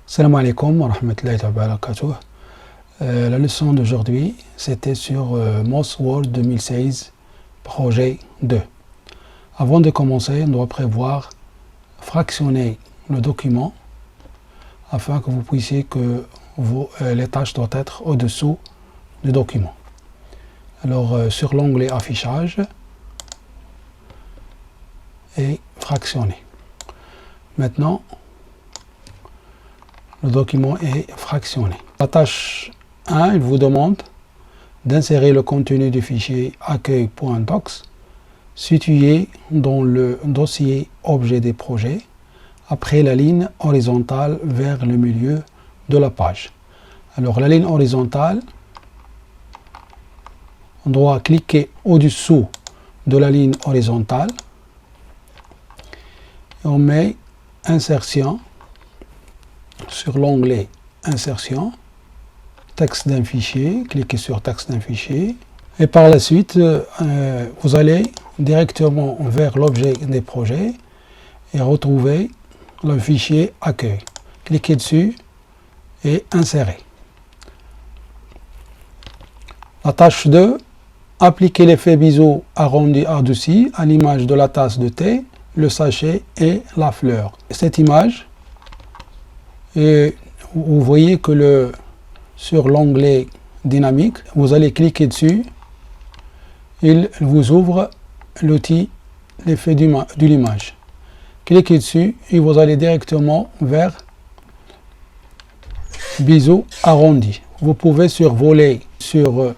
Salam alaikum wa rahmatullahi wa barakatuh. La leçon d'aujourd'hui, c'était sur Moz World 2016, projet 2. Avant de commencer, on doit prévoir fractionner le document afin que vous puissiez que les tâches doivent être au-dessous du document. Alors, sur l'onglet affichage et fractionner. Maintenant, le document est fractionné. La tâche 1, il vous demande d'insérer le contenu du fichier accueil.docs situé dans le dossier objet des projets après la ligne horizontale vers le milieu de la page. Alors la ligne horizontale, on doit cliquer au-dessous de la ligne horizontale et on met insertion sur l'onglet insertion, texte d'un fichier, cliquez sur texte d'un fichier et par la suite vous allez directement vers l'objet des projets et retrouver le fichier accueil. Cliquez dessus et insérez. La tâche 2, appliquer l'effet biseau arrondi au-dessus à l'image de la tasse de thé, le sachet et la fleur. Cette image, et vous voyez que sur l'onglet dynamique, vous allez cliquer dessus, il vous ouvre l'outil l'effet de l'image. Cliquez dessus et vous allez directement vers biseau arrondi. Vous pouvez survoler sur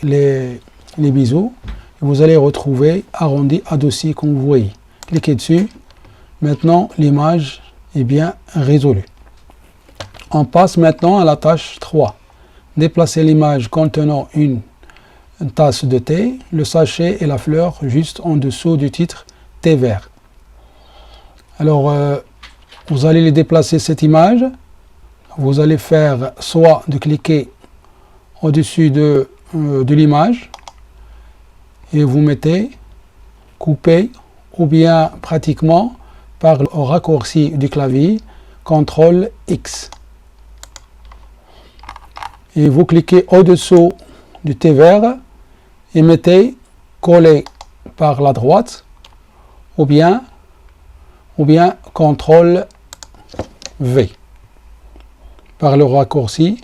les biseaux et vous allez retrouver arrondi au-dessus comme vous voyez. Cliquez dessus. Maintenant, l'image est bien résolue. On passe maintenant à la tâche 3. Déplacer l'image contenant une tasse de thé, le sachet et la fleur juste en dessous du titre thé vert. Alors, vous allez déplacer cette image. Vous allez faire soit de cliquer au-dessus de l'image et vous mettez couper ou bien pratiquement par le raccourci du clavier CTRL X. Et vous cliquez au-dessous du thé vert et mettez coller par la droite ou bien CTRL V par le raccourci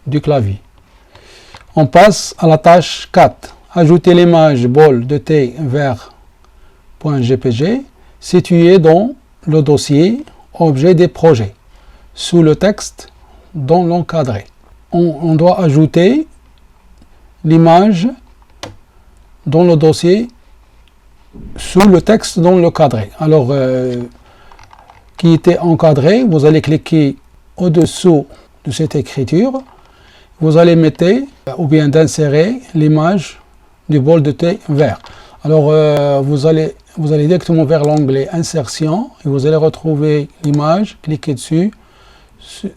du clavier. On passe à la tâche 4. Ajouter l'image bol de thé vert.jpg située dans le dossier objet des projets sous le texte dans l'encadré. On doit ajouter l'image dans le dossier sous le texte dans le cadré. Alors, qui était encadré, vous allez cliquer au-dessous de cette écriture, vous allez mettre ou bien d'insérer l'image du bol de thé vert. Alors, vous allez directement vers l'onglet insertion et vous allez retrouver l'image, cliquez dessus,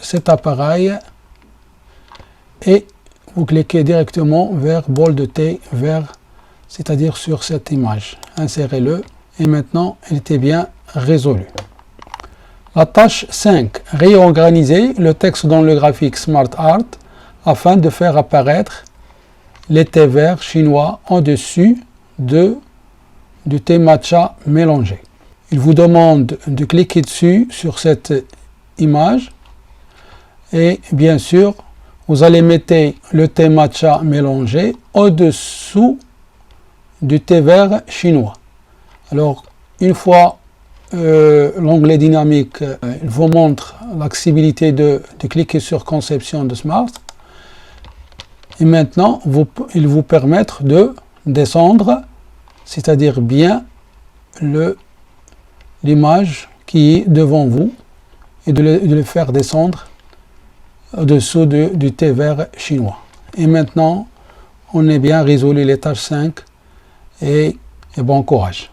cet appareil et vous cliquez directement vers bol de thé vert, c'est-à-dire sur cette image. Insérez-le et maintenant il était bien résolu. La tâche 5, réorganiser le texte dans le graphique Smart Art afin de faire apparaître les thés verts chinois en-dessus du thé matcha mélangé. Il vous demande de cliquer dessus sur cette image et bien sûr vous allez mettre le thé matcha mélangé au-dessous du thé vert chinois. Alors, une fois l'onglet dynamique il vous montre l'accessibilité de cliquer sur conception de Smart. Et maintenant, il vous permet de descendre, c'est-à-dire bien l'image qui est devant vous et de le faire descendre au-dessous du thé vert chinois. Et maintenant, on est bien résolu les tâches 5 et bon courage.